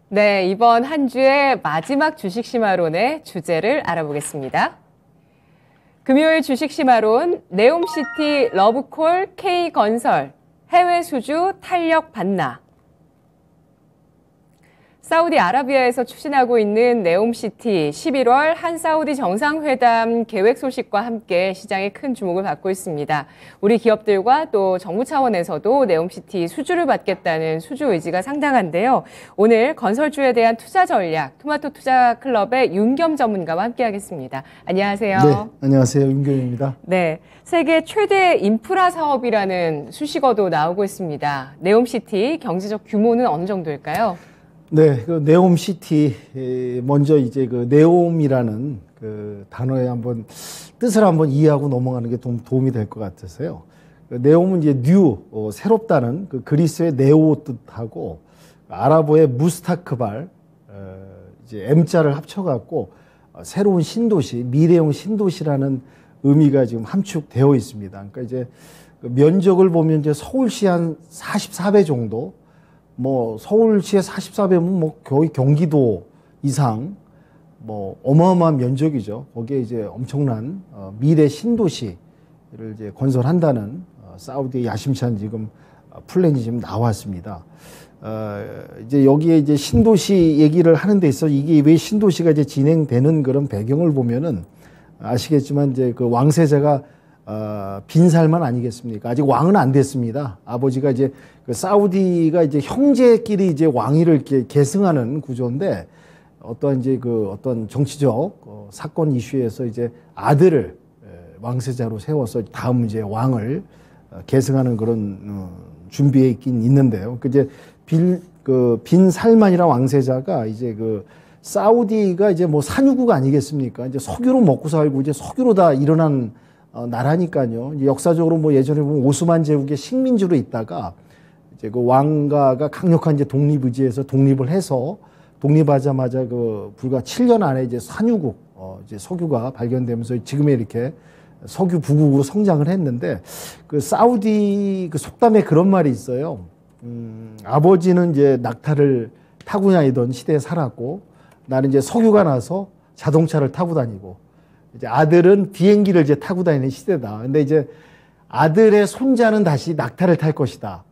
네, 이번 한 주의 마지막 주식심화론의 주제를 알아보겠습니다. 금요일 주식심화론, 네옴시티, 러브콜, K건설, 해외 수주 탄력 받나. 사우디아라비아에서 추진하고 있는 네옴시티 11월 한사우디 정상회담 계획 소식과 함께 시장에 큰 주목을 받고 있습니다. 우리 기업들과 또 정부 차원에서도 네옴시티 수주를 받겠다는 수주 의지가 상당한데요. 오늘 건설주에 대한 투자 전략, 토마토 투자 클럽의 윤겸 전문가와 함께하겠습니다. 안녕하세요. 네, 안녕하세요. 윤겸입니다. 네, 세계 최대 인프라 사업이라는 수식어도 나오고 있습니다. 네옴시티 경제적 규모는 어느 정도일까요? 네, 그 네옴시티 먼저 이제 그 네옴이라는 그 단어의 한번 뜻을 한번 이해하고 넘어가는 게 도움이 될 것 같아서요. 그 네옴은 이제 뉴, 새롭다는 그 그리스의 네오 뜻하고 아랍어의 무스타크발, 이제 M자를 합쳐갖고 새로운 신도시, 미래형 신도시라는 의미가 지금 함축되어 있습니다. 그러니까 이제 그 면적을 보면 이제 서울시 한 44배 정도. 뭐 서울시의 44배면 뭐 거의 경기도 이상 뭐 어마어마한 면적이죠. 거기에 이제 엄청난 미래 신도시를 이제 건설한다는 사우디의 야심찬 지금 플랜이 지금 나왔습니다. 이제 여기에 이제 신도시 얘기를 하는 데 있어 이게 왜 신도시가 이제 진행되는 그런 배경을 보면은 아시겠지만 이제 그 왕세자가 빈살만 아니겠습니까? 아직 왕은 안 됐습니다. 아버지가 이제 그 사우디가 이제 형제끼리 이제 왕위를 이렇게 계승하는 구조인데 어떤 이제 그 어떤 정치적 사건 이슈에서 이제 아들을 왕세자로 세워서 다음 이제 왕을 계승하는 그런 준비에 있긴 있는데요. 그 이제 빈살만이라는 왕세자가 이제 그 사우디가 이제 뭐 산유국 아니겠습니까? 이제 석유로 먹고 살고 이제 석유로 다 일어난 나라니까요. 역사적으로 뭐 예전에 보면 오스만 제국의 식민지로 있다가 이제 그 왕가가 강력한 이제 독립 의지에서 독립을 해서 독립하자마자 그 불과 7년 안에 이제 산유국, 이제 석유가 발견되면서 지금의 이렇게 석유 부국으로 성장을 했는데 그 사우디 그 속담에 그런 말이 있어요. 아버지는 이제 낙타를 타고 다니던 시대에 살았고 나는 이제 석유가 나서 자동차를 타고 다니고 이제 아들은 비행기를 이제 타고 다니는 시대다. 근데 이제 아들의 손자는 다시 낙타를 탈 것이다.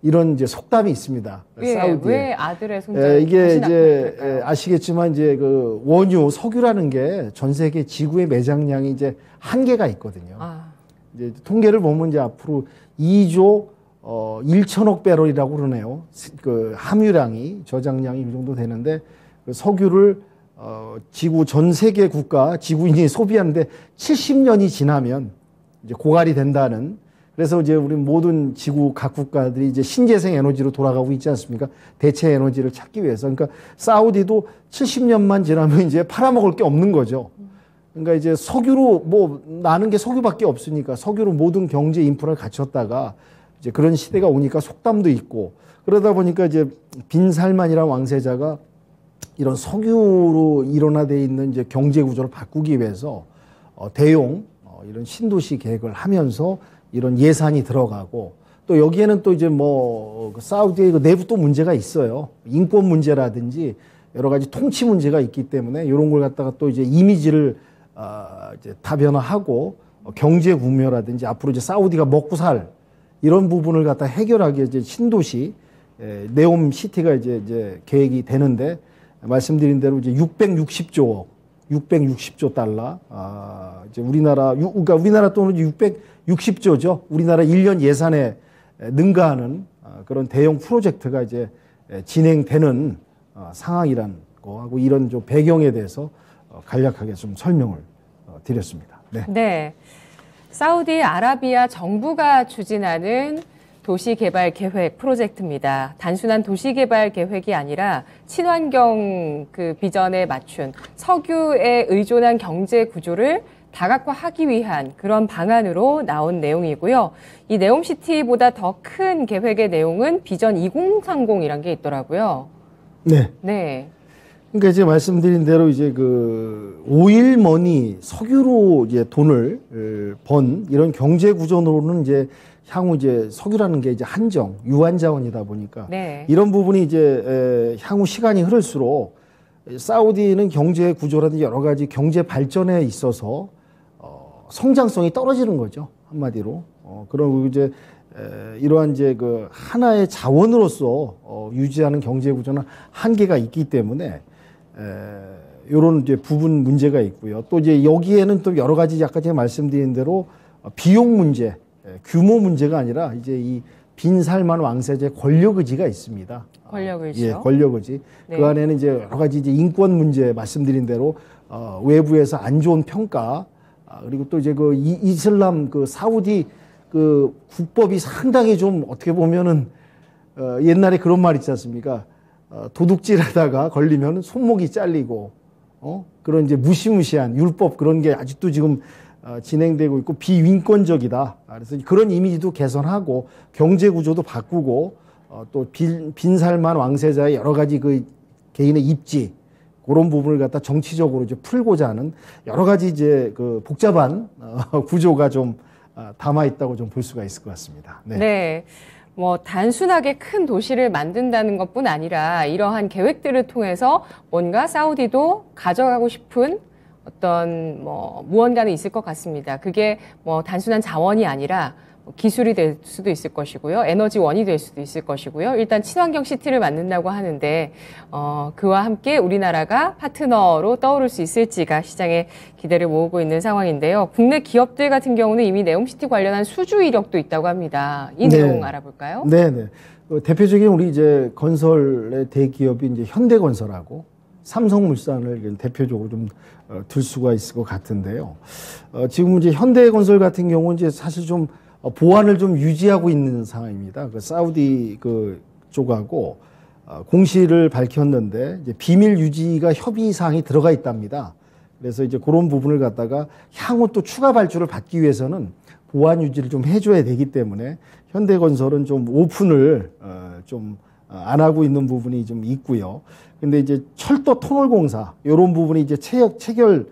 이런 이제 속담이 있습니다. 예, 사우디에. 왜 아들의 손자는 이게 다시 이제 낙타를 아시겠지만 이제 그 원유, 석유라는 게 전 세계 지구의 매장량이 이제 한계가 있거든요. 이제 통계를 보면 이제 앞으로 2조 1천억 배럴이라고 그러네요. 그 함유량이 저장량이 이 정도 되는데 그 석유를 지구 전 세계 국가 지구인이 소비하는데 70년이 지나면 이제 고갈이 된다는. 그래서 이제 우리 모든 지구 각 국가들이 이제 신재생 에너지로 돌아가고 있지 않습니까? 대체 에너지를 찾기 위해서. 그러니까 사우디도 70년만 지나면 이제 팔아먹을 게 없는 거죠. 그러니까 이제 석유로 뭐 나는 게 석유밖에 없으니까 석유로 모든 경제 인프라를 갖췄다가 이제 그런 시대가 오니까 속담도 있고 그러다 보니까 이제 빈살만이라는 왕세자가 이런 석유로 일원화되어 있는 이제 경제 구조를 바꾸기 위해서 대용 이런 신도시 계획을 하면서 이런 예산이 들어가고 또 여기에는 또 이제 뭐 사우디의 그 내부 또 문제가 있어요. 인권 문제라든지 여러 가지 통치 문제가 있기 때문에 이런 걸 갖다가 또 이제 이미지를 이제 다변화하고 경제 구매라든지 앞으로 이제 사우디가 먹고 살 이런 부분을 갖다 해결하기 이제 신도시 네옴시티가 이제 계획이 되는데 말씀드린 대로 이제 660조 달러. 이제 그러니까 우리나라 돈은 660조죠. 우리나라 1년 예산에 능가하는 그런 대형 프로젝트가 이제 진행되는 상황이란 거하고 이런 좀 배경에 대해서 간략하게 좀 설명을 드렸습니다. 네. 네. 사우디아라비아 정부가 추진하는 도시개발 계획 프로젝트입니다. 단순한 도시개발 계획이 아니라 친환경 그 비전에 맞춘 석유에 의존한 경제 구조를 다각화하기 위한 그런 방안으로 나온 내용이고요. 이 네옴시티보다 더 큰 계획의 내용은 비전 2030이란 게 있더라고요. 네. 네. 그러니까 이제 말씀드린 대로 이제 그 오일머니 석유로 이제 돈을 번 이런 경제 구조로는 이제 향후 이제 석유라는 게 이제 한정, 유한 자원이다 보니까 네. 이런 부분이 이제 향후 시간이 흐를수록 사우디는 경제 구조라든지 여러 가지 경제 발전에 있어서 성장성이 떨어지는 거죠. 한마디로. 그리고 이제 이러한 이제 그 하나의 자원으로서 유지하는 경제 구조는 한계가 있기 때문에 이런 이제 부분 문제가 있고요. 또 이제 여기에는 또 여러 가지 아까 제가 말씀드린 대로 비용 문제, 규모 문제가 아니라 이제 이 빈살만 왕세자의 권력 의지가 있습니다. 권력 의지요? 예, 권력 의지. 네. 그 안에는 이제 여러 가지 이제 인권 문제 말씀드린 대로 외부에서 안 좋은 평가, 그리고 또 이제 그 이슬람 그 사우디 그 국법이 상당히 좀 어떻게 보면은 옛날에 그런 말 있지 않습니까? 도둑질하다가 걸리면 손목이 잘리고 그런 이제 무시무시한 율법 그런 게 아직도 지금 진행되고 있고 비윈권적이다. 그래서 그런 이미지도 개선하고 경제 구조도 바꾸고 또 빈살만 왕세자의 여러 가지 그 개인의 입지 그런 부분을 갖다 정치적으로 이제 풀고자 하는 여러 가지 이제 그 복잡한 구조가 좀 담아 있다고 좀 볼 수가 있을 것 같습니다. 네. 네. 뭐 단순하게 큰 도시를 만든다는 것뿐 아니라 이러한 계획들을 통해서 뭔가 사우디도 가져가고 싶은 어떤 뭐 무언가는 있을 것 같습니다. 그게 뭐 단순한 자원이 아니라 기술이 될 수도 있을 것이고요. 에너지원이 될 수도 있을 것이고요. 일단 친환경 시티를 만든다고 하는데 그와 함께 우리나라가 파트너로 떠오를 수 있을지가 시장에 기대를 모으고 있는 상황인데요. 국내 기업들 같은 경우는 이미 네옴시티 관련한 수주 이력도 있다고 합니다. 이 내용 알아볼까요? 네네. 대표적인 우리 이제 건설의 대기업이 이제 현대건설하고 삼성물산을 대표적으로 좀 들 수가 있을 것 같은데요. 지금 이제 현대건설 같은 경우는 이제 사실 좀 보안을 좀 유지하고 있는 상황입니다. 그 사우디 그 쪽하고 공시를 밝혔는데 이제 비밀 유지가 협의 사항이 들어가 있답니다. 그래서 이제 그런 부분을 갖다가 향후 또 추가 발주를 받기 위해서는 보안 유지를 좀 해줘야 되기 때문에 현대건설은 좀 오픈을 좀 안 하고 있는 부분이 좀 있고요. 근데 이제 철도 터널공사 이런 부분이 이제 체결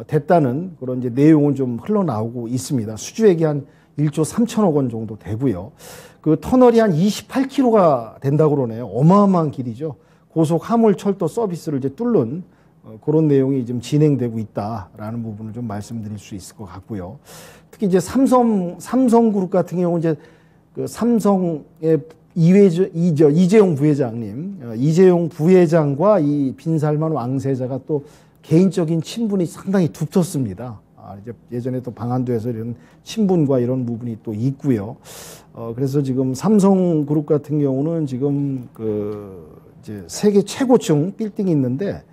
됐다는 그런 이제 내용은 좀 흘러나오고 있습니다. 수주액이 한 1조 3천억 원 정도 되고요. 그 터널이 한 28km가 된다고 그러네요. 어마어마한 길이죠. 고속 화물 철도 서비스를 이제 뚫는 그런 내용이 지금 진행되고 있다라는 부분을 좀 말씀드릴 수 있을 것 같고요. 특히 이제 삼성그룹 같은 경우 이제 그 삼성의 이재용 부회장님, 이재용 부회장과 이 빈살만 왕세자가 또 개인적인 친분이 상당히 두텁습니다. 이제 예전에 또 방한도에서 이런 친분과 이런 부분이 또 있고요. 그래서 지금 삼성그룹 같은 경우는 지금 그 이제 세계 최고층 빌딩이 있는데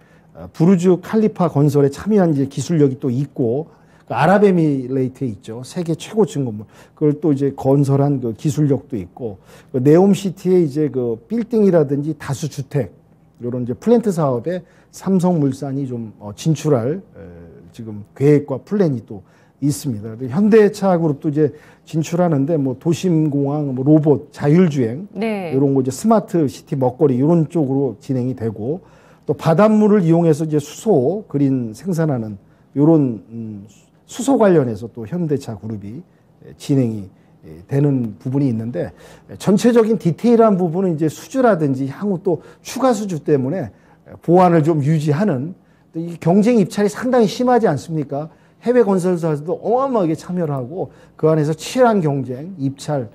부르즈 칼리파 건설에 참여한 이제 기술력이 또 있고 그 아랍에미레이트에 있죠. 세계 최고층 건물. 그걸 또 이제 건설한 그 기술력도 있고 그 네옴시티에 이제 그 빌딩이라든지 다수 주택 이런 이제 플랜트 사업에 삼성물산이 좀 진출할 지금 계획과 플랜이 또 있습니다. 현대차 그룹도 이제 진출하는데 뭐 도심공항, 뭐 로봇, 자율주행 이런 거 이제 스마트 시티 먹거리 이런 쪽으로 진행이 되고 또 바닷물을 이용해서 이제 수소 그린 생산하는 이런 수소 관련해서 또 현대차 그룹이 진행이 되는 부분이 있는데 전체적인 디테일한 부분은 이제 수주라든지 향후 또 추가 수주 때문에 보안을 좀 유지하는 이 경쟁 입찰이 상당히 심하지 않습니까? 해외 건설사들도 어마어마하게 참여를 하고 그 안에서 치열한 경쟁, 입찰,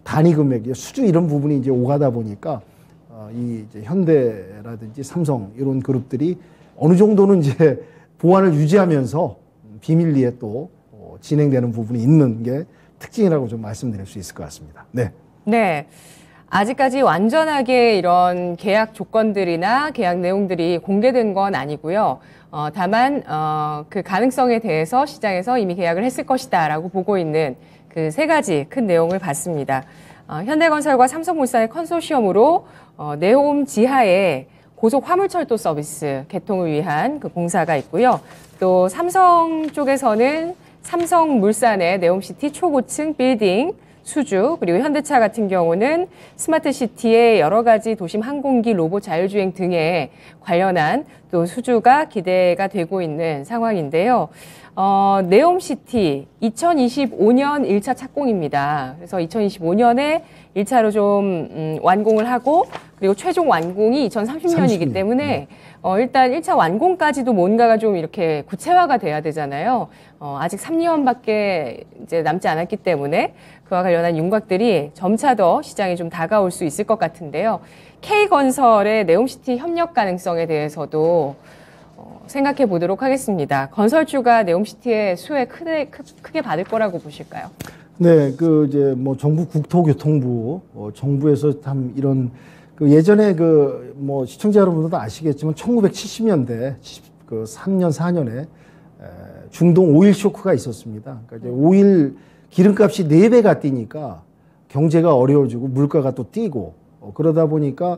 단위 금액, 수주 이런 부분이 이제 오가다 보니까 이 이제 현대라든지 삼성 이런 그룹들이 어느 정도는 이제 보안을 유지하면서 비밀리에 또 진행되는 부분이 있는 게 특징이라고 좀 말씀드릴 수 있을 것 같습니다. 네. 네. 아직까지 완전하게 이런 계약 조건들이나 계약 내용들이 공개된 건 아니고요. 다만 그 가능성에 대해서 시장에서 이미 계약을 했을 것이다라고 보고 있는 그 세 가지 큰 내용을 봤습니다. 현대건설과 삼성물산의 컨소시엄으로 네옴 지하에 고속 화물철도 서비스 개통을 위한 그 공사가 있고요. 또 삼성 쪽에서는 삼성물산의 네옴시티 초고층 빌딩 수주, 그리고 현대차 같은 경우는 스마트 시티의 여러 가지 도심 항공기 로봇 자율주행 등에 관련한 또 수주가 기대가 되고 있는 상황인데요. 네옴시티 2025년 1차 착공입니다. 그래서 2025년에 1차로 좀 완공을 하고 그리고 최종 완공이 2030년이기 때문에 일단 1차 완공까지도 뭔가가 좀 이렇게 구체화가 돼야 되잖아요. 아직 3년밖에 이제 남지 않았기 때문에 그와 관련한 윤곽들이 점차 더 시장에 좀 다가올 수 있을 것 같은데요. K건설의 네옴시티 협력 가능성에 대해서도 생각해 보도록 하겠습니다. 건설주가 네옴시티의 수혜 크게 받을 거라고 보실까요? 네, 이제 뭐 정부 국토교통부, 정부에서 참 이런 예전에 시청자 여러분들도 아시겠지만 1970년대 3년 4년에 중동 오일 쇼크가 있었습니다. 그러니까 이제 오일 기름값이 4배가 뛰니까 경제가 어려워지고 물가가 또 뛰고 그러다 보니까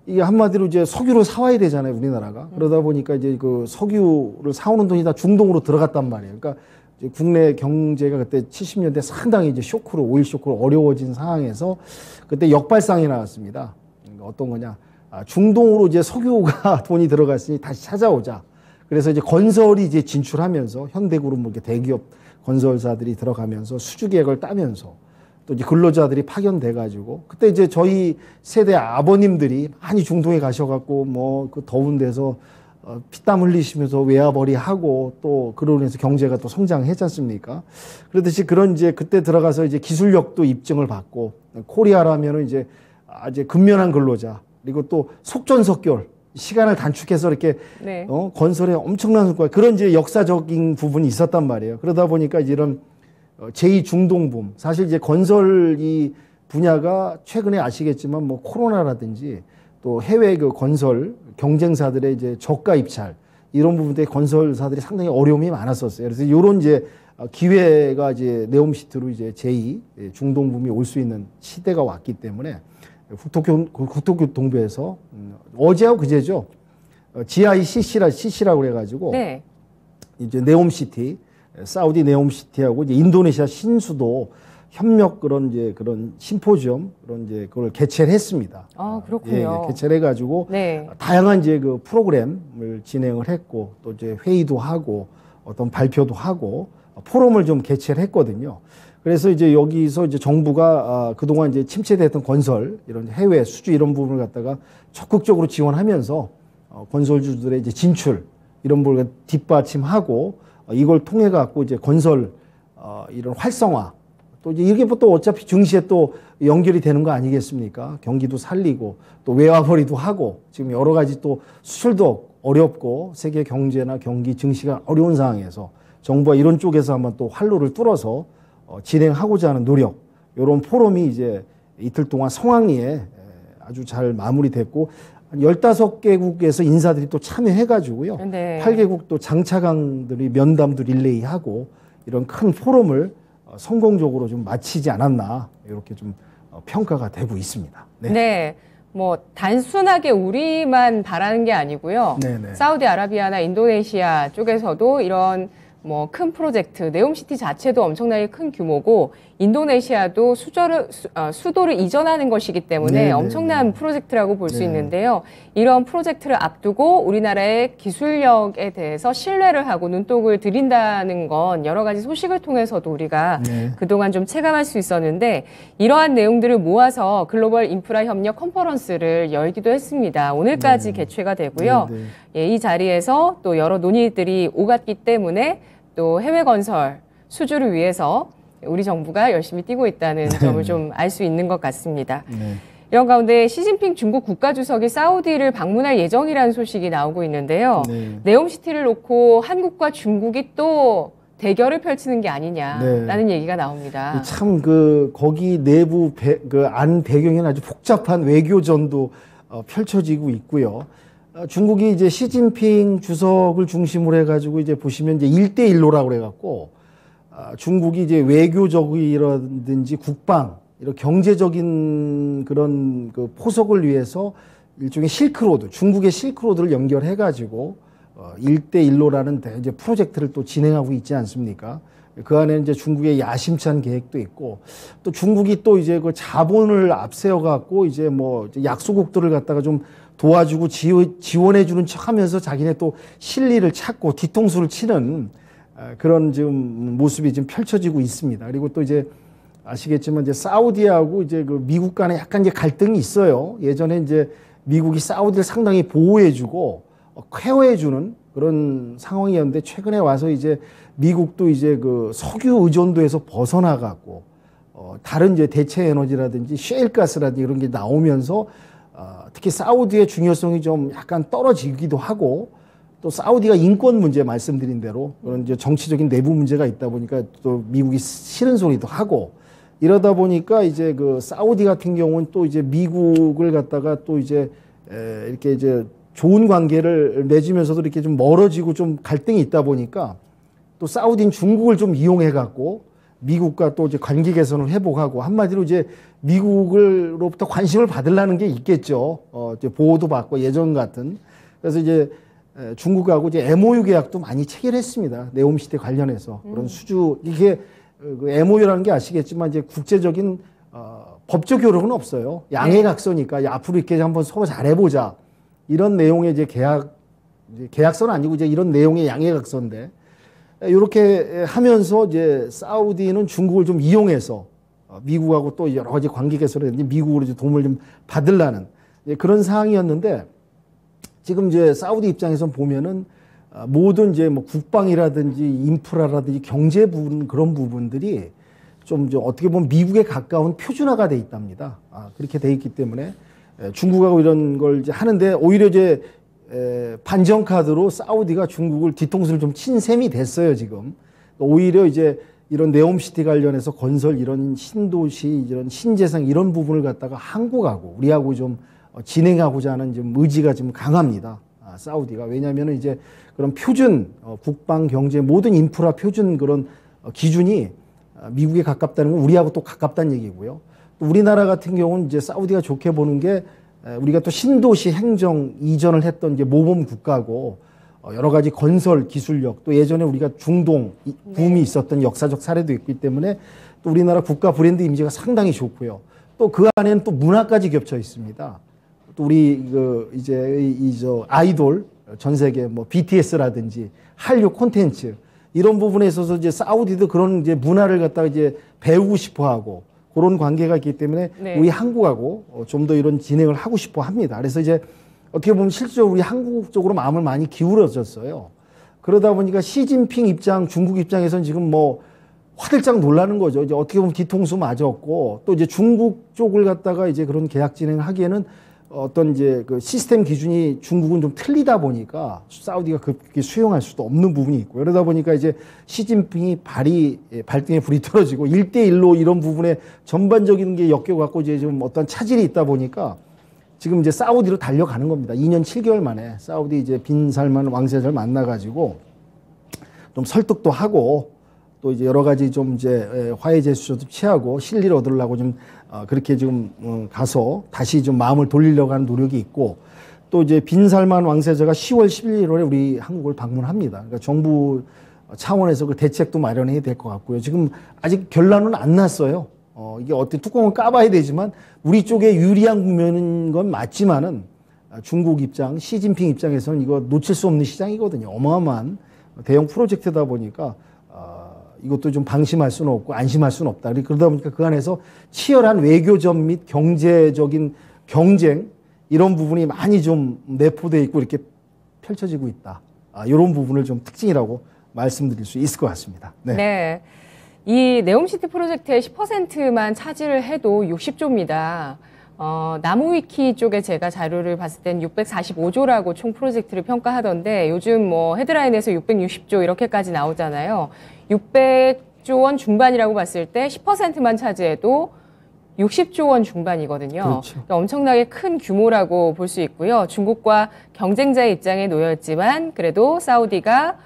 이게 한마디로 이제 석유를 사와야 되잖아요, 우리나라가. 그러다 보니까 이제 석유를 사오는 돈이 다 중동으로 들어갔단 말이에요. 그러니까 이제 국내 경제가 그때 70년대 상당히 이제 오일 쇼크로 어려워진 상황에서 그때 역발상이 나왔습니다. 그러니까 어떤 거냐. 중동으로 이제 석유가 돈이 들어갔으니 다시 찾아오자. 그래서 이제 건설이 이제 진출하면서 현대그룹 이렇게 대기업 건설사들이 들어가면서 수주 계획을 따면서 또 이제 근로자들이 파견돼가지고 그때 이제 저희 세대 아버님들이 많이 중동에 가셔갖고 그 더운 데서 피땀 흘리시면서 외화벌이 하고 또 그러고 인해서 경제가 또 성장했지 않습니까? 그러듯이 그런 이제 그때 들어가서 이제 기술력도 입증을 받고 코리아라면은 이제 아주 근면한 근로자 그리고 또 속전속결 시간을 단축해서 이렇게 네. 건설에 엄청난 성과 그런 이제 역사적인 부분이 있었단 말이에요. 그러다 보니까 이제 이런 제2중동붐 사실 이제 건설 이 분야가 최근에 아시겠지만 코로나라든지 또 해외 건설 경쟁사들의 이제 저가 입찰 이런 부분에 건설사들이 상당히 어려움이 많았었어요. 그래서 이런 이제 기회가 이제 네옴시티로 이제 제2중동붐이 올 수 있는 시대가 왔기 때문에 국토교통부에서 어제하고 그제죠. GICC라고 그래가지고 네. 이제 네옴시티 사우디 네옴시티하고 이제 인도네시아 신수도 협력 그런 심포지엄 그걸 개최를 했습니다. 아, 그렇군요. 개최를 해가지고 네. 다양한 이제 프로그램을 진행을 했고 또 이제 회의도 하고 어떤 발표도 하고 포럼을 좀 개최를 했거든요. 그래서 이제 여기서 이제 정부가 그동안 이제 침체됐던 건설 이런 해외 수주 이런 부분을 갖다가 적극적으로 지원하면서 건설주들의 이제 진출 이런 부분을 뒷받침하고 이걸 통해 갖고 이제 건설 이런 활성화 또 이제 이게 또 어차피 증시에 또 연결이 되는 거 아니겠습니까? 경기도 살리고 또 외화벌이도 하고 지금 여러 가지 또 수출도 어렵고 세계 경제나 경기 증시가 어려운 상황에서 정부가 이런 쪽에서 한번 또 활로를 뚫어서 진행하고자 하는 노력 이런 포럼이 이제 이틀 동안 성황리에 아주 잘 마무리됐고 한 15개국에서 인사들이 또 참여해가지고요. 네. 8개국 또 장차관들이 면담도 릴레이하고 이런 큰 포럼을 성공적으로 좀 마치지 않았나 이렇게 좀 평가가 되고 있습니다. 네. 네. 단순하게 우리만 바라는 게 아니고요. 네네. 사우디아라비아나 인도네시아 쪽에서도 이런 큰 프로젝트, 네옴시티 자체도 엄청나게 큰 규모고 인도네시아도 수도를 이전하는 것이기 때문에 네네. 엄청난 프로젝트라고 볼 수 네. 있는데요. 이런 프로젝트를 앞두고 우리나라의 기술력에 대해서 신뢰를 하고 눈독을 들인다는 건 여러 가지 소식을 통해서도 우리가 네. 그동안 좀 체감할 수 있었는데 이러한 내용들을 모아서 글로벌 인프라 협력 컨퍼런스를 열기도 했습니다. 오늘까지 개최가 되고요. 예, 이 자리에서 또 여러 논의들이 오갔기 때문에 또 해외 건설 수주를 위해서 우리 정부가 열심히 뛰고 있다는 점을 좀 알 수 있는 것 같습니다. 네. 이런 가운데 시진핑 중국 국가주석이 사우디를 방문할 예정이라는 소식이 나오고 있는데요. 네. 네옴시티를 놓고 한국과 중국이 또 대결을 펼치는 게 아니냐라는 얘기가 나옵니다. 참 거기 내부 안 배경에는 아주 복잡한 외교전도 펼쳐지고 있고요. 중국이 이제 시진핑 주석을 중심으로 해가지고 이제 보시면 이제 1대1로라고 그래갖고 중국이 이제 외교적이라든지 국방 이런 경제적인 그런 포석을 위해서 일종의 실크로드, 중국의 실크로드를 연결해가지고 1대1로라는 이제 프로젝트를 또 진행하고 있지 않습니까? 그 안에 이제 중국의 야심찬 계획도 있고 또 중국이 또 이제 그 자본을 앞세워 갖고 이제 뭐 약소국들을 갖다가 좀 도와주고 지원해주는 척하면서 자기네 또 실리를 찾고 뒤통수를 치는 그런 지금 모습이 지금 펼쳐지고 있습니다. 그리고 또 이제 아시겠지만 이제 사우디하고 이제 그 미국 간에 약간 이제 갈등이 있어요. 예전에 이제 미국이 사우디를 상당히 보호해주고 케어해주는 그런 상황이었는데 최근에 와서 이제 미국도 이제 그 석유 의존도에서 벗어나갖고 다른 이제 대체 에너지라든지 셰일가스라든지 이런 게 나오면서 특히 사우디의 중요성이 좀 약간 떨어지기도 하고 또 사우디가 인권 문제 말씀드린 대로 그런 이제 정치적인 내부 문제가 있다 보니까 또 미국이 싫은 소리도 하고 이러다 보니까 이제 그 사우디 같은 경우는 또 이제 미국을 갖다가 또 이제 이렇게 이제 좋은 관계를 맺으면서도 이렇게 좀 멀어지고 좀 갈등이 있다 보니까 또 사우디는 중국을 좀 이용해 갖고 미국과 또 이제 관계 개선을 회복하고 한마디로 이제 미국으로부터 관심을 받으려는 게 있겠죠. 이제 보호도 받고 예전 같은. 그래서 이제 중국하고 이제 MOU 계약도 많이 체결했습니다. 네옴시티 관련해서 그런 수주 이게 그 MOU라는 게 아시겠지만 이제 국제적인 법적 효력은 없어요. 양해각서니까 앞으로 이렇게 한번 서로 잘해보자 이런 내용의 이제 계약서는 아니고 이제 이런 내용의 양해각서인데 이렇게 하면서 이제 사우디는 중국을 좀 이용해서 미국하고 또 여러 가지 관계 개선에 미국으로 이제 도움을 좀 받으려는 그런 상황이었는데 지금 이제 사우디 입장에서 보면은 모든 이제 뭐 국방이라든지 인프라라든지 경제 부분 그런 부분들이 좀 어떻게 보면 미국에 가까운 표준화가 돼 있답니다. 그렇게 돼 있기 때문에 중국하고 이런 걸 이제 하는데 오히려 이제 반전 카드로 사우디가 중국을 뒤통수를 좀 친 셈이 됐어요, 지금. 오히려 이제 이런 네옴시티 관련해서 건설 이런 신도시, 이런 신재생 이런 부분을 갖다가 한국하고 우리하고 좀 진행하고자 하는 좀 의지가 좀 강합니다. 사우디가. 왜냐하면 이제 그런 표준 국방, 경제 모든 인프라 표준 그런 기준이 미국에 가깝다는 건 우리하고 또 가깝다는 얘기고요. 또 우리나라 같은 경우는 이제 사우디가 좋게 보는 게 우리가 또 신도시 행정 이전을 했던 이제 모범 국가고 여러 가지 건설 기술력 또 예전에 우리가 중동 붐이 있었던 역사적 사례도 있기 때문에 또 우리나라 국가 브랜드 이미지가 상당히 좋고요. 또 그 안에는 또 문화까지 겹쳐 있습니다. 또 우리 그 이제 저 아이돌 전 세계 뭐 BTS라든지 한류 콘텐츠 이런 부분에 있어서 이제 사우디도 그런 이제 문화를 갖다가 이제 배우고 싶어 하고 그런 관계가 있기 때문에 우리 한국하고 좀 더 이런 진행을 하고 싶어 합니다. 그래서 이제 어떻게 보면 실제로 우리 한국 쪽으로 마음을 많이 기울어졌어요. 그러다 보니까 시진핑 입장, 중국 입장에서는 지금 뭐 화들짝 놀라는 거죠. 이제 어떻게 보면 뒤통수 맞았고 또 이제 중국 쪽을 갖다가 이제 그런 계약 진행하기에는 어떤 이제 그 시스템 기준이 중국은 좀 틀리다 보니까 사우디가 그렇게 수용할 수도 없는 부분이 있고 그러다 보니까 이제 시진핑이 발등에 불이 떨어지고 1대1로 이런 부분에 전반적인 게 엮여갖고 이제 좀 어떤 차질이 있다 보니까 지금 이제 사우디로 달려가는 겁니다. 2년 7개월 만에 사우디 이제 빈 살만 왕세자를 만나가지고 좀 설득도 하고 또 이제 여러 가지 좀 이제 화해 제스처도 취하고 실리를 얻으려고 좀 그렇게 지금 가서 다시 좀 마음을 돌리려고 하는 노력이 있고 또 이제 빈 살만 왕세자가 10월 11월에 우리 한국을 방문합니다. 그러니까 정부 차원에서 그 대책도 마련해야 될 것 같고요. 지금 아직 결론은 안 났어요. 이게 어떻게 뚜껑을 까봐야 되지만 우리 쪽에 유리한 국면인 건 맞지만은 중국 입장, 시진핑 입장에서는 이거 놓칠 수 없는 시장이거든요. 어마어마한 대형 프로젝트다 보니까 이것도 좀 방심할 수는 없고 안심할 수는 없다. 그러다 보니까 그 안에서 치열한 외교전 및 경제적인 경쟁 이런 부분이 많이 좀 내포되어 있고 이렇게 펼쳐지고 있다. 이런 부분을 좀 특징이라고 말씀드릴 수 있을 것 같습니다. 네. 이 네옴시티 프로젝트의 10%만 차지를 해도 60조입니다. 나무위키 쪽에 제가 자료를 봤을 땐 645조라고 총 프로젝트를 평가하던데 요즘 뭐 헤드라인에서 660조 이렇게까지 나오잖아요. 600조 원 중반이라고 봤을 때 10%만 차지해도 60조 원 중반이거든요. 그렇죠. 그러니까 엄청나게 큰 규모라고 볼 수 있고요. 중국과 경쟁자의 입장에 놓였지만 그래도 사우디가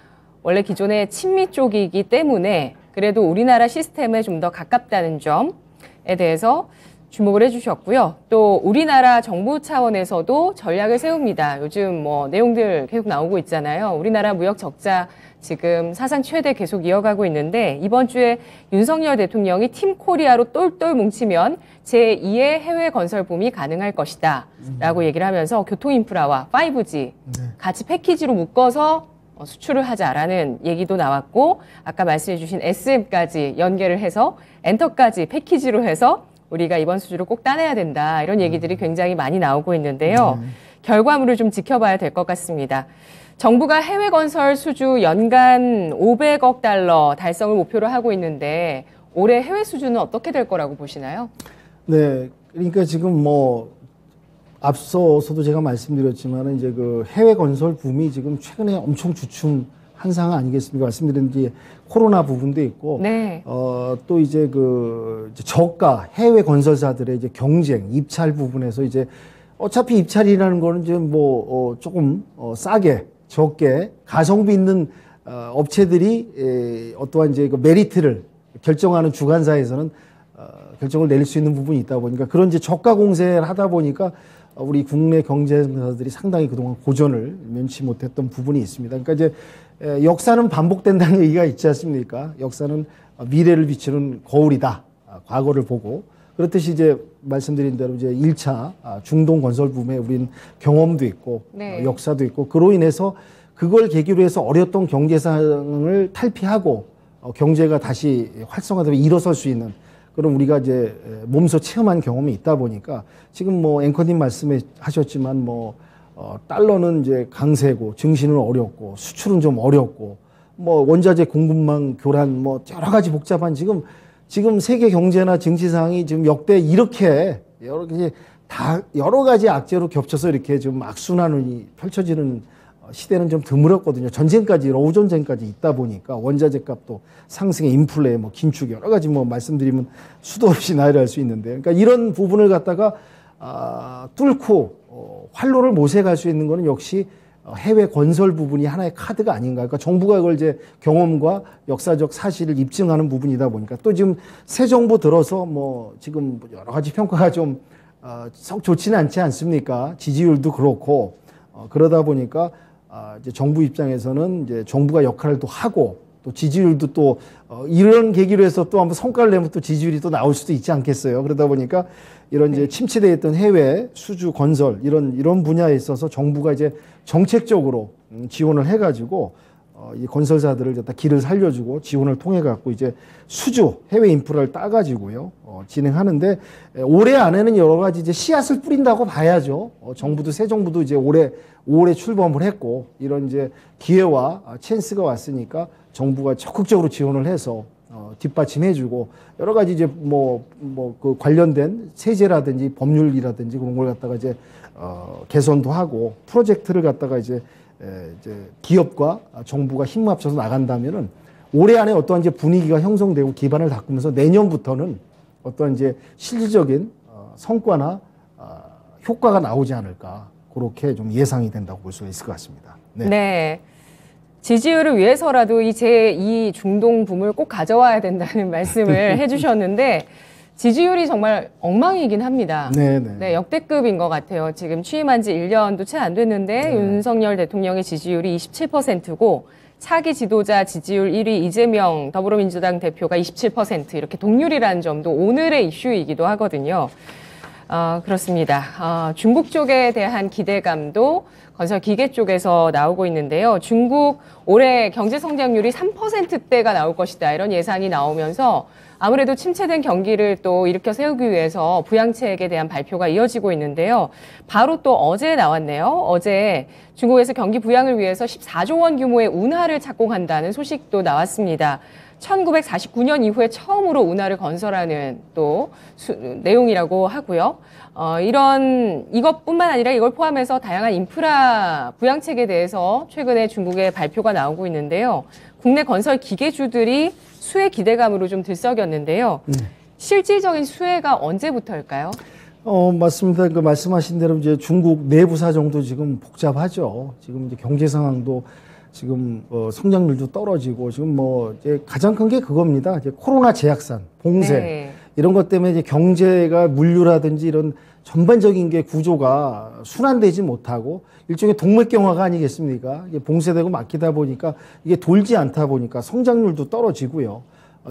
원래 기존의 친미 쪽이기 때문에 그래도 우리나라 시스템에 좀 더 가깝다는 점에 대해서 주목을 해주셨고요. 또 우리나라 정부 차원에서도 전략을 세웁니다. 요즘 뭐 내용들 계속 나오고 있잖아요. 우리나라 무역 적자 지금 사상 최대 계속 이어가고 있는데 이번 주에 윤석열 대통령이 팀 코리아로 똘똘 뭉치면 제2의 해외 건설 붐이 가능할 것이다 라고 얘기를 하면서 교통인프라와 5G 같이 패키지로 묶어서 수출을 하자라는 얘기도 나왔고 아까 말씀해 주신 SM까지 연계를 해서 엔터까지 패키지로 해서 우리가 이번 수주를 꼭 따내야 된다 이런 얘기들이 굉장히 많이 나오고 있는데요. 결과물을 좀 지켜봐야 될 것 같습니다. 정부가 해외 건설 수주 연간 500억 달러 달성을 목표로 하고 있는데 올해 해외 수주는 어떻게 될 거라고 보시나요? 네, 그러니까 지금 뭐 앞서서도 제가 말씀드렸지만 이제 그 해외 건설 붐이 지금 최근에 엄청 주춤한 상황 아니겠습니까? 말씀드린 이제 코로나 부분도 있고, 네. 또 이제 그 저가 해외 건설사들의 이제 경쟁, 입찰 부분에서 이제 어차피 입찰이라는 거는 이제 뭐 조금 싸게 적게 가성비 있는 업체들이 어떠한 이제 그 메리트를 결정하는 주관사에서는 결정을 내릴 수 있는 부분이 있다 보니까 그런 이제 저가 공세를 하다 보니까 우리 국내 경제사들이 상당히 그동안 고전을 면치 못했던 부분이 있습니다. 그러니까 이제 역사는 반복된다는 얘기가 있지 않습니까? 역사는 미래를 비추는 거울이다. 과거를 보고. 그렇듯이 이제 말씀드린 대로 이제 1차 중동 건설 붐에 우린 경험도 있고 네. 역사도 있고 그로 인해서 그걸 계기로 해서 어렸던 경제상을 탈피하고 경제가 다시 활성화되면 일어설 수 있는 그럼 우리가 이제 몸소 체험한 경험이 있다 보니까 지금 뭐 앵커님 말씀해 하셨지만 뭐 달러는 이제 강세고 증시는 어렵고 수출은 좀 어렵고 뭐 원자재 공급망 교란 뭐 여러 가지 복잡한 지금 세계 경제나 증시 상황이 지금 역대 이렇게 여러 가지 악재로 겹쳐서 이렇게 좀 악순환이 펼쳐지는 시대는 좀 드물었거든요. 전쟁까지, 러우 전쟁까지 있다 보니까 원자재 값도 상승에 인플레, 뭐 긴축 여러 가지 뭐 말씀드리면 수도 없이 나열할 수 있는데, 그러니까 이런 부분을 갖다가 뚫고 활로를 모색할 수 있는 거는 역시 해외 건설 부분이 하나의 카드가 아닌가. 그러니까 정부가 그걸 이제 경험과 역사적 사실을 입증하는 부분이다 보니까 또 지금 새 정부 들어서 뭐 지금 여러 가지 평가가 좀 썩 좋지는 않지 않습니까? 지지율도 그렇고 그러다 보니까 이제 정부 입장에서는 이제 정부가 역할을 또 하고 또 지지율도 또 이런 계기로 해서 또 한번 성과를 내면 또 지지율이 또 나올 수도 있지 않겠어요. 그러다 보니까 이런 이제 침체되어 있던 해외 수주 건설 이런 분야에 있어서 정부가 이제 정책적으로 지원을 해가지고 이 건설사들을 갖다 길을 살려주고 지원을 통해 갖고 이제 수주 해외 인프라를 따가지고요 진행하는데 올해 안에는 여러 가지 이제 씨앗을 뿌린다고 봐야죠. 정부도 새 정부도 이제 올해 출범을 했고 이런 이제 기회와 찬스가 왔으니까 정부가 적극적으로 지원을 해서 뒷받침해주고 여러 가지 이제 그 관련된 세제라든지 법률이라든지 그런 걸 갖다가 이제 개선도 하고 프로젝트를 갖다가 이제 기업과 정부가 힘 합쳐서 나간다면은 올해 안에 어떠한 이제 분위기가 형성되고 기반을 닦으면서 내년부터는 어떠한 이제 실질적인 성과나 효과가 나오지 않을까 그렇게 좀 예상이 된다고 볼 수 있을 것 같습니다. 네. 네. 지지율을 위해서라도 이 제2 중동 붐을 꼭 가져와야 된다는 말씀을 해주셨는데 지지율이 정말 엉망이긴 합니다. 네네. 네, 역대급인 것 같아요. 지금 취임한 지 1년도 채 안 됐는데 네. 윤석열 대통령의 지지율이 27%고 차기 지도자 지지율 1위 이재명 더불어민주당 대표가 27% 이렇게 동률이라는 점도 오늘의 이슈이기도 하거든요. 그렇습니다. 중국 쪽에 대한 기대감도 건설 기계 쪽에서 나오고 있는데요. 중국 올해 경제 성장률이 3%대가 나올 것이다. 이런 예상이 나오면서 아무래도 침체된 경기를 또 일으켜 세우기 위해서 부양책에 대한 발표가 이어지고 있는데요. 바로 또 어제 나왔네요. 어제 중국에서 경기 부양을 위해서 14조 원 규모의 운하를 착공한다는 소식도 나왔습니다. 1949년 이후에 처음으로 운하를 건설하는 또 내용이라고 하고요. 이것뿐만 아니라 이걸 포함해서 다양한 인프라 부양책에 대해서 최근에 중국의 발표가 나오고 있는데요. 국내 건설 기계주들이 수혜 기대감으로 좀 들썩였는데요. 실질적인 수혜가 언제부터일까요? 맞습니다. 그 말씀하신 대로 이제 중국 내부 사정도 지금 복잡하죠. 지금 이제 경제 상황도 지금 성장률도 떨어지고 지금 뭐 이제 가장 큰 게 그겁니다. 이제 코로나 제약산 봉쇄. 네. 이런 것 때문에 이제 경제가 물류라든지 이런 전반적인 게 구조가 순환되지 못하고 일종의 동맥경화가 아니겠습니까? 이게 봉쇄되고 막히다 보니까 이게 돌지 않다 보니까 성장률도 떨어지고요.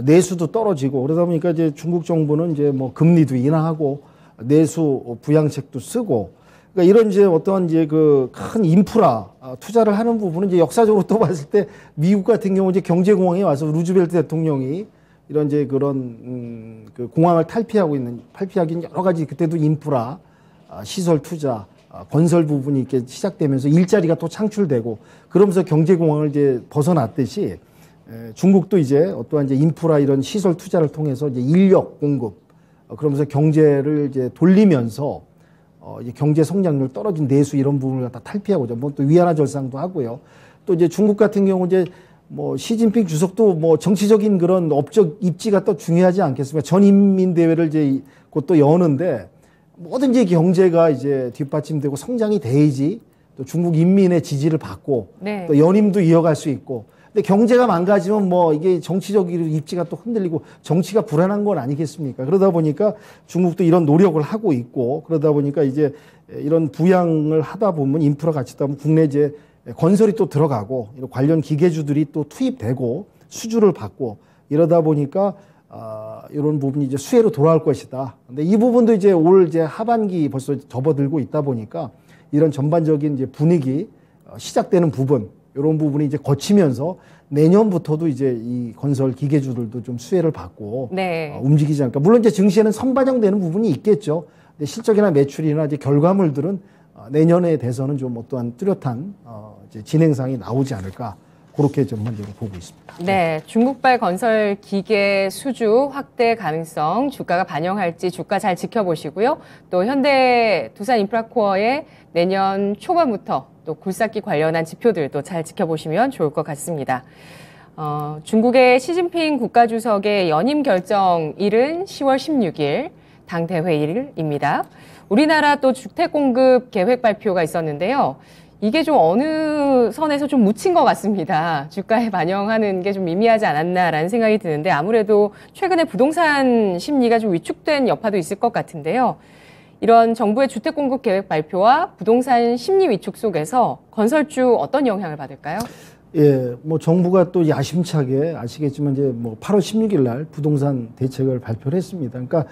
내수도 떨어지고 그러다 보니까 이제 중국 정부는 이제 뭐 금리도 인하하고 내수 부양책도 쓰고 그러니까 이런 이제 어떤 이제 그 큰 인프라 투자를 하는 부분은 이제 역사적으로 또 봤을 때 미국 같은 경우 이제 경제공황에 와서 루즈벨트 대통령이 이런 이제 그런 그 공황을 탈피하기는 여러 가지 그때도 인프라 시설 투자 건설 부분이 이렇게 시작되면서 일자리가 또 창출되고 그러면서 경제공황을 이제 벗어났듯이 중국도 이제 어떠한 이제 인프라 이런 시설 투자를 통해서 이제 인력 공급 그러면서 경제를 이제 돌리면서 이제 경제 성장률 떨어진 내수 이런 부분을 갖다 탈피하고자 뭐 또 위안화 절상도 하고요. 또 이제 중국 같은 경우 이제 뭐 시진핑 주석도 뭐 정치적인 그런 업적 입지가 또 중요하지 않겠습니까? 전인민대회를 이제 곧 또 여는데 뭐든지 경제가 이제 뒷받침되고 성장이 돼야지 또 중국 인민의 지지를 받고 네. 또 연임도 이어갈 수 있고 근데 경제가 망가지면 뭐 이게 정치적인 입지가 또 흔들리고 정치가 불안한 건 아니겠습니까? 그러다 보니까 중국도 이런 노력을 하고 있고 그러다 보니까 이제 이런 부양을 하다 보면 인프라 같이 하다 보면 국내 이제 건설이 또 들어가고 이런 관련 기계주들이 또 투입되고 수주를 받고 이러다 보니까 이런 부분이 이제 수혜로 돌아올 것이다. 근데 이 부분도 이제 올 이제 하반기 벌써 접어들고 있다 보니까 이런 전반적인 이제 분위기 시작되는 부분 이런 부분이 이제 거치면서 내년부터도 이제 이 건설 기계주들도 좀 수혜를 받고 네. 움직이지 않을까. 물론 이제 증시에는 선반영되는 부분이 있겠죠. 근데 실적이나 매출이나 이제 결과물들은 내년에 대해서는 좀 어떠한 뚜렷한 이제 진행상이 나오지 않을까. 그렇게 전반적으로 보고 있습니다. 네, 중국발 건설 기계 수주 확대 가능성 주가가 반영할지 주가 잘 지켜보시고요. 또 현대 두산 인프라코어의 내년 초반부터 또 굴삭기 관련한 지표들도 잘 지켜보시면 좋을 것 같습니다. 중국의 시진핑 국가주석의 연임 결정일은 10월 16일 당대회일입니다. 우리나라 또 주택 공급 계획 발표가 있었는데요. 이게 좀 어느 선에서 좀 묻힌 것 같습니다. 주가에 반영하는 게 좀 미미하지 않았나라는 생각이 드는데 아무래도 최근에 부동산 심리가 좀 위축된 여파도 있을 것 같은데요. 이런 정부의 주택 공급 계획 발표와 부동산 심리 위축 속에서 건설주 어떤 영향을 받을까요? 예, 뭐 정부가 또 야심차게 아시겠지만 이제 뭐 8월 16일 날 부동산 대책을 발표를 했습니다. 그러니까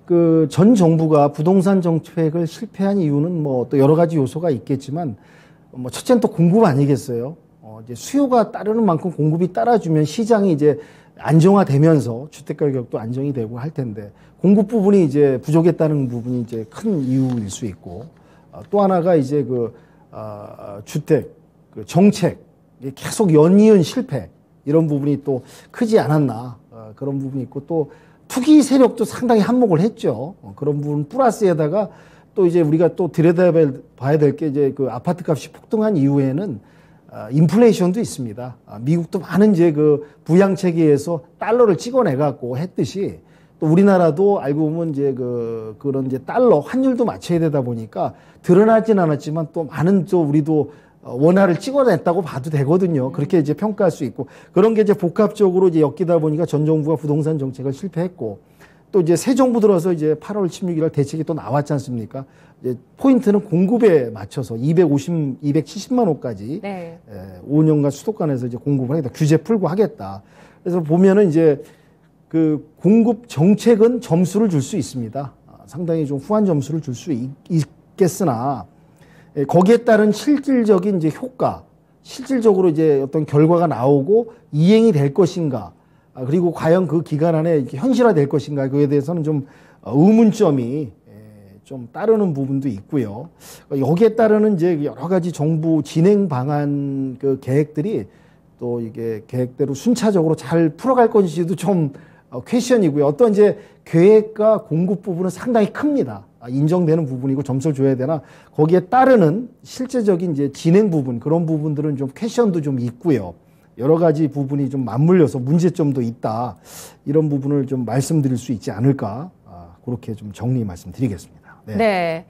그 전 정부가 부동산 정책을 실패한 이유는 뭐 또 여러 가지 요소가 있겠지만 뭐 첫째는 또 공급 아니겠어요? 이제 수요가 따르는 만큼 공급이 따라주면 시장이 이제 안정화되면서 주택 가격도 안정이 되고 할 텐데 공급 부분이 이제 부족했다는 부분이 이제 큰 이유일 수 있고 또 하나가 이제 그 주택 그 정책 계속 연이은 실패 이런 부분이 또 크지 않았나 그런 부분이 있고 또 투기 세력도 상당히 한몫을 했죠. 그런 부분 플러스에다가 또 이제 우리가 또 들여다봐야 될 게 이제 그 아파트 값이 폭등한 이후에는 인플레이션도 있습니다. 미국도 많은 이제 그 부양 체계에서 달러를 찍어내 갖고 했듯이 또 우리나라도 알고 보면 이제 그런 이제 달러 환율도 맞춰야 되다 보니까 드러나진 않았지만 또 많은 또 우리도 원화를 찍어냈다고 봐도 되거든요. 그렇게 이제 평가할 수 있고 그런 게 이제 복합적으로 이제 엮이다 보니까 전 정부가 부동산 정책을 실패했고 또 이제 새 정부 들어서 이제 8월 16일 대책이 또 나왔지 않습니까? 이제 포인트는 공급에 맞춰서 270만 호까지 네. 5년간 수도권에서 이제 공급을 하겠다. 규제 풀고 하겠다. 그래서 보면은 이제 그 공급 정책은 점수를 줄 수 있습니다. 상당히 좀 후한 점수를 줄 수 있겠으나 거기에 따른 실질적인 이제 효과, 실질적으로 이제 어떤 결과가 나오고 이행이 될 것인가, 그리고 과연 그 기간 안에 현실화될 것인가, 그에 대해서는 좀 의문점이 좀 따르는 부분도 있고요. 여기에 따르는 이제 여러 가지 정부 진행 방안 그 계획들이 또 이게 계획대로 순차적으로 잘 풀어갈 건지도 좀 퀘션이고요. 어떤 이제 계획과 공급 부분은 상당히 큽니다. 인정되는 부분이고 점수를 줘야 되나 거기에 따르는 실제적인 이제 진행 부분 그런 부분들은 좀 퀘션도 좀 있고요. 여러 가지 부분이 좀 맞물려서 문제점도 있다. 이런 부분을 좀 말씀드릴 수 있지 않을까. 그렇게 좀 정리 말씀드리겠습니다. 네. 네.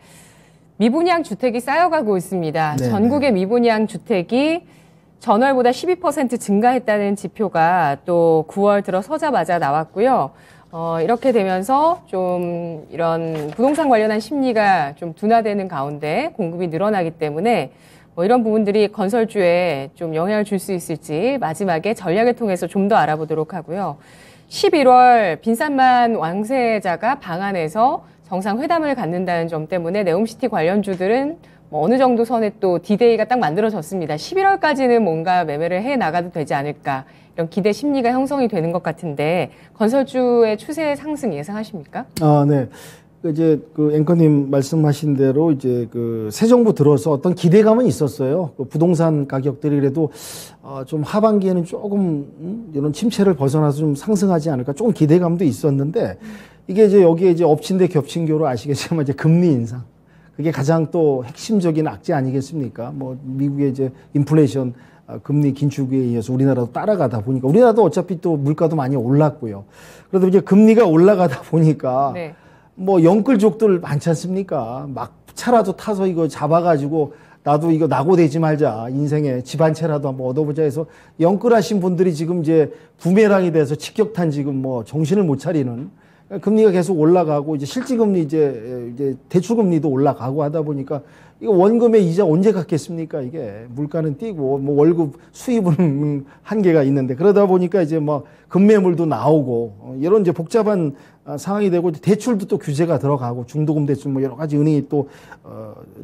미분양 주택이 쌓여가고 있습니다. 네, 전국의 미분양 주택이 전월보다 12% 증가했다는 지표가 또 9월 들어서자마자 나왔고요. 이렇게 되면서 좀 이런 부동산 관련한 심리가 좀 둔화되는 가운데 공급이 늘어나기 때문에 뭐 이런 부분들이 건설주에 좀 영향을 줄 수 있을지 마지막에 전략을 통해서 좀 더 알아보도록 하고요. 11월 빈산만 왕세자가 방한해서 정상회담을 갖는다는 점 때문에 네옴시티 관련주들은 뭐 어느 정도 선에 또 디데이가 딱 만들어졌습니다. 11월까지는 뭔가 매매를 해 나가도 되지 않을까 이런 기대 심리가 형성이 되는 것 같은데 건설주의 추세 상승 예상하십니까? 네. 이제 그 앵커님 말씀하신 대로 이제 그 새 정부 들어서 어떤 기대감은 있었어요. 그 부동산 가격들이 그래도 좀 하반기에는 조금 이런 침체를 벗어나서 좀 상승하지 않을까 조금 기대감도 있었는데 이게 이제 여기에 이제 엎친 데 겹친 교로 아시겠지만 이제 금리 인상. 그게 가장 또 핵심적인 악재 아니겠습니까? 뭐 미국의 이제 인플레이션 금리 긴축에 의해서 우리나라도 따라가다 보니까 우리나라도 어차피 또 물가도 많이 올랐고요. 그래도 이제 금리가 올라가다 보니까 네. 뭐 영끌족들 많지 않습니까? 막 차라도 타서 이거 잡아가지고 나도 이거 낙오되지 말자. 인생에 집 한 채라도 한번 얻어보자 해서 영끌하신 분들이 지금 이제 부메랑이 돼서 직격탄 지금 뭐 정신을 못 차리는 금리가 계속 올라가고 이제 실질금리 이제 대출금리도 올라가고 하다 보니까 이거 원금의 이자 언제 갚겠습니까? 이게 물가는 뛰고 뭐 월급 수입은 한계가 있는데 그러다 보니까 이제 뭐 급매물도 나오고 이런 이제 복잡한 상황이 되고 대출도 또 규제가 들어가고 중도금 대출 뭐 여러 가지 은행이 또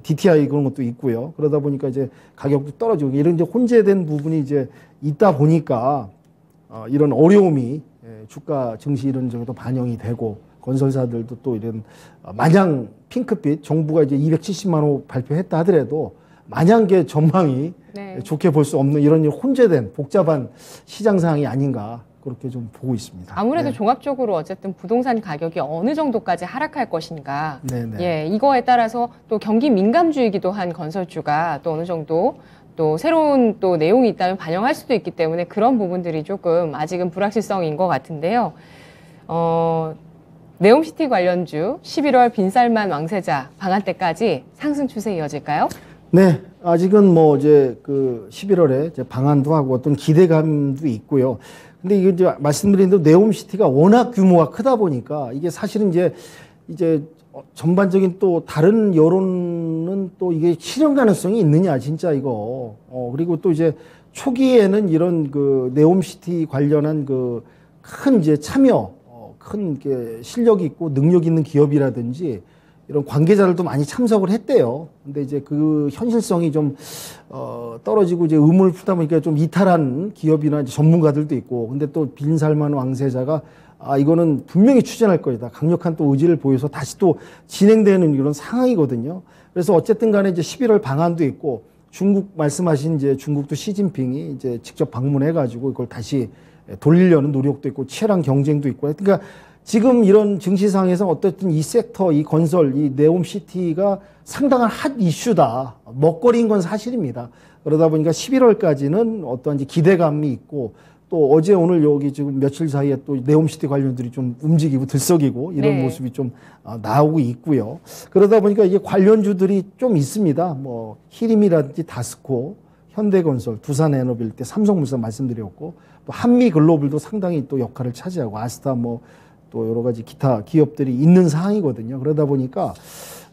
DTI 그런 것도 있고요. 그러다 보니까 이제 가격도 떨어지고 이런 이제 혼재된 부분이 이제 있다 보니까 이런 어려움이 주가 증시 이런 정도 반영이 되고 건설사들도 또 이런 마냥 핑크빛 정부가 이제 270만 호 발표했다 하더라도 마냥 게 전망이 네. 좋게 볼 수 없는 이런 혼재된 복잡한 시장 상황이 아닌가 그렇게 좀 보고 있습니다. 아무래도 네. 종합적으로 어쨌든 부동산 가격이 어느 정도까지 하락할 것인가. 네네. 예, 이거에 따라서 또 경기 민감주이기도 한 건설주가 또 어느 정도 또 새로운 또 내용이 있다면 반영할 수도 있기 때문에 그런 부분들이 조금 아직은 불확실성인 것 같은데요. 네옴시티 관련주 11월 빈살만 왕세자 방한 때까지 상승 추세 이어질까요? 네, 아직은 뭐 이제 그 11월에 이제 방한도 하고 어떤 기대감도 있고요. 근데 이게 이제 말씀드린 대로 네옴시티가 워낙 규모가 크다 보니까 이게 사실은 이제 전반적인 또 다른 여론은 또 이게 실현 가능성이 있느냐 진짜 이거. 그리고 또 이제 초기에는 이런 그 네옴시티 관련한 그 큰 이제 참여, 큰 게 실력 있고 능력 있는 기업이라든지 이런 관계자들도 많이 참석을 했대요. 근데 이제 그 현실성이 좀 떨어지고 이제 의문을 풀다 보니까 좀 이탈한 기업이나 이제 전문가들도 있고, 근데 또 빈살만 왕세자가 이거는 분명히 추진할 거이다. 강력한 또 의지를 보여서 다시 또 진행되는 이런 상황이거든요. 그래서 어쨌든 간에 이제 11월 방안도 있고, 중국 말씀하신 이제 중국도 시진핑이 이제 직접 방문해가지고 이걸 다시 돌리려는 노력도 있고, 치열한 경쟁도 있고, 그러니까 지금 이런 증시상에서 어떻든 이 섹터, 이 건설, 이 네옴시티가 상당한 핫 이슈다. 먹거리인 건 사실입니다. 그러다 보니까 11월까지는 어떤 기대감이 있고, 또 어제 오늘 여기 지금 며칠 사이에 또 네옴시티 관련들이 좀 움직이고 들썩이고 이런 네. 모습이 좀 나오고 있고요. 그러다 보니까 이게 관련주들이 좀 있습니다. 뭐 히림이라든지 다스코, 현대건설, 두산에너빌 때 삼성물산 말씀드렸고, 또 한미글로벌도 상당히 또 역할을 차지하고 아스타 뭐 또 여러 가지 기타 기업들이 있는 상황이거든요. 그러다 보니까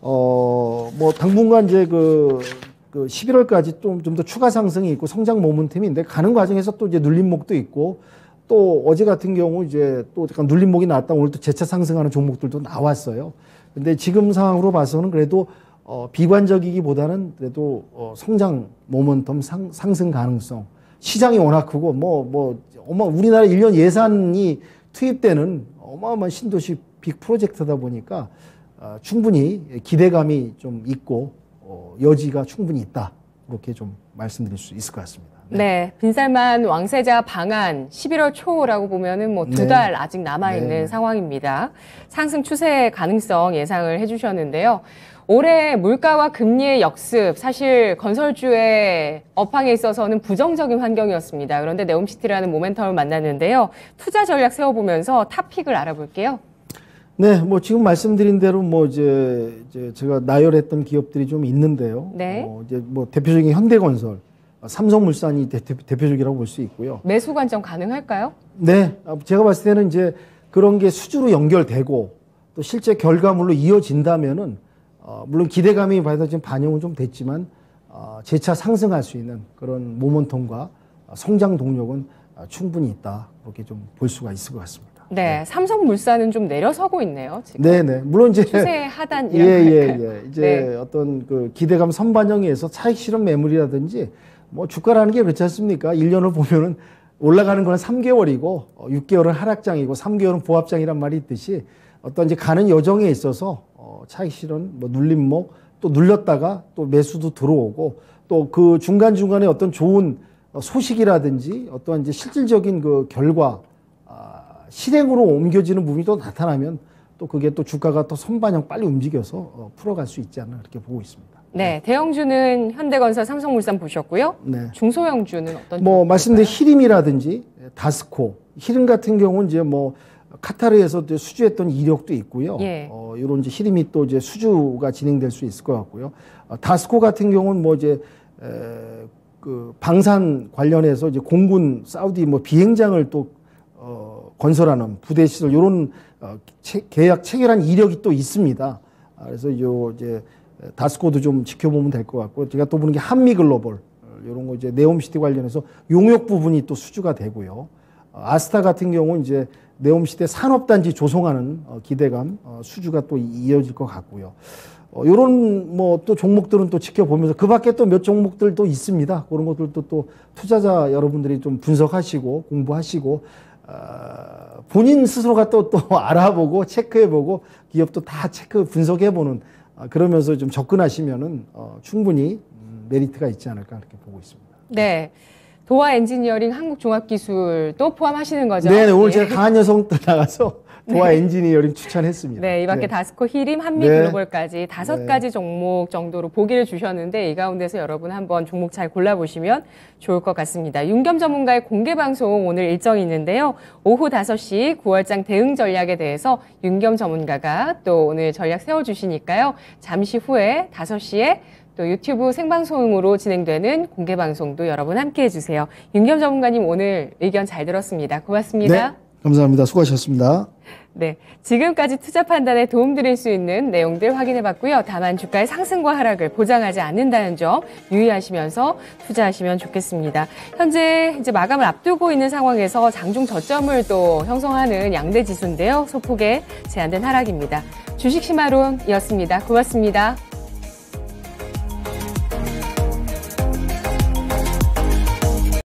뭐 당분간 이제 그 11월까지 좀 더 추가 상승이 있고 성장 모멘텀인데 가는 과정에서 또 이제 눌림목도 있고, 또 어제 같은 경우 이제 또 약간 눌림목이 나왔다 오늘 또 재차 상승하는 종목들도 나왔어요. 근데 지금 상황으로 봐서는 그래도 비관적이기보다는 그래도 성장 모멘텀 상승 가능성, 시장이 워낙 크고 우리나라 1년 예산이 투입되는 어마어마한 신도시 빅 프로젝트다 보니까 충분히 기대감이 좀 있고 여지가 충분히 있다. 그렇게 좀 말씀드릴 수 있을 것 같습니다. 네, 빈살만 왕세자 방한 11월 초라고 보면은 뭐 두 달 아직 남아있는 상황입니다. 상승 추세 가능성 예상을 해주셨는데요. 올해 물가와 금리의 역습, 사실 건설주의 업황에 있어서는 부정적인 환경이었습니다. 그런데 네옴시티라는 모멘텀을 만났는데요. 투자 전략 세워보면서 탑픽을 알아볼게요. 네, 뭐 지금 말씀드린 대로 뭐 이제 제가 나열했던 기업들이 좀 있는데요. 네. 이제 뭐 대표적인 현대건설, 삼성물산이 대표적이라고 볼 수 있고요. 매수 관점 가능할까요? 네, 제가 봤을 때는 이제 그런 게 수주로 연결되고 또 실제 결과물로 이어진다면은 물론 기대감이 지금 반영은 좀 됐지만 재차 상승할 수 있는 그런 모멘텀과 성장 동력은 충분히 있다. 그렇게 좀 볼 수가 있을 것 같습니다. 네, 삼성물산은 좀 내려서고 있네요. 지금. 네네. 물론 이제 추세 하단이라고 이제 네. 어떤 그 기대감 선반영에서 차익 실현 매물이라든지 뭐 주가라는 게 그렇지 않습니까? 1년을 보면은 올라가는 건 3개월이고 6개월은 하락장이고 3개월은 보합장이란 말이 있듯이 어떤 이제 가는 여정에 있어서 차익 실현, 뭐 눌림목 또 눌렸다가 또 매수도 들어오고 또 그 중간중간에 어떤 좋은 소식이라든지 어떤 이제 실질적인 그 결과 실행으로 옮겨지는 부분이 또 나타나면 또 그게 또 주가가 또 선반영 빨리 움직여서 풀어갈 수 있지 않나 그렇게 보고 있습니다. 네, 대형주는 현대건설, 삼성물산 보셨고요. 네. 중소형주는 어떤? 뭐 말씀드린 히림이라든지 다스코, 히림 같은 경우는 이제 뭐 카타르에서 수주했던 이력도 있고요. 예. 이런 이제 히림이 또 이제 수주가 진행될 수 있을 것 같고요. 다스코 같은 경우는 뭐 이제 그 방산 관련해서 이제 공군 사우디 뭐 비행장을 또 건설하는 부대 시설 이런 계약 체결한 이력이 또 있습니다. 그래서 요 이제 다스코도 좀 지켜보면 될 것 같고 제가 또 보는 게 한미글로벌 이런 거 이제 네옴시티 관련해서 용역 부분이 또 수주가 되고요. 아스타 같은 경우는 이제 네옴시티 산업단지 조성하는 기대감 수주가 또 이어질 것 같고요. 요런 뭐 또 종목들은 또 지켜보면서 그 밖에 또 몇 종목들도 있습니다. 그런 것들도 또 투자자 여러분들이 좀 분석하시고 공부하시고 본인 스스로가 또 알아보고 체크해보고 기업도 다 분석해보는 그러면서 좀 접근하시면은 충분히 메리트가 있지 않을까 그렇게 보고 있습니다. 네. 도화 엔지니어링 한국종합기술도 포함하시는 거죠? 네, 오늘 제가 강한 여성들 나가서 도화 엔지니어링 추천했습니다. 네, 이 밖에 네. 다스코, 히림, 한미글로벌까지 5가지 종목 정도로 보기를 주셨는데 이 가운데서 여러분 한번 종목 잘 골라보시면 좋을 것 같습니다. 윤겸 전문가의 공개방송 오늘 일정이 있는데요. 오후 5시 9월장 대응 전략에 대해서 윤겸 전문가가 또 오늘 전략 세워주시니까요. 잠시 후에 5시에 또 유튜브 생방송으로 진행되는 공개방송도 여러분 함께해 주세요. 윤겸 전문가님 오늘 의견 잘 들었습니다. 고맙습니다. 네, 감사합니다. 수고하셨습니다. 네, 지금까지 투자 판단에 도움드릴 수 있는 내용들 확인해 봤고요. 다만 주가의 상승과 하락을 보장하지 않는다는 점 유의하시면서 투자하시면 좋겠습니다. 현재 이제 마감을 앞두고 있는 상황에서 장중 저점을 또 형성하는 양대 지수인데요. 소폭의 제한된 하락입니다. 주식 시마론이었습니다. 고맙습니다.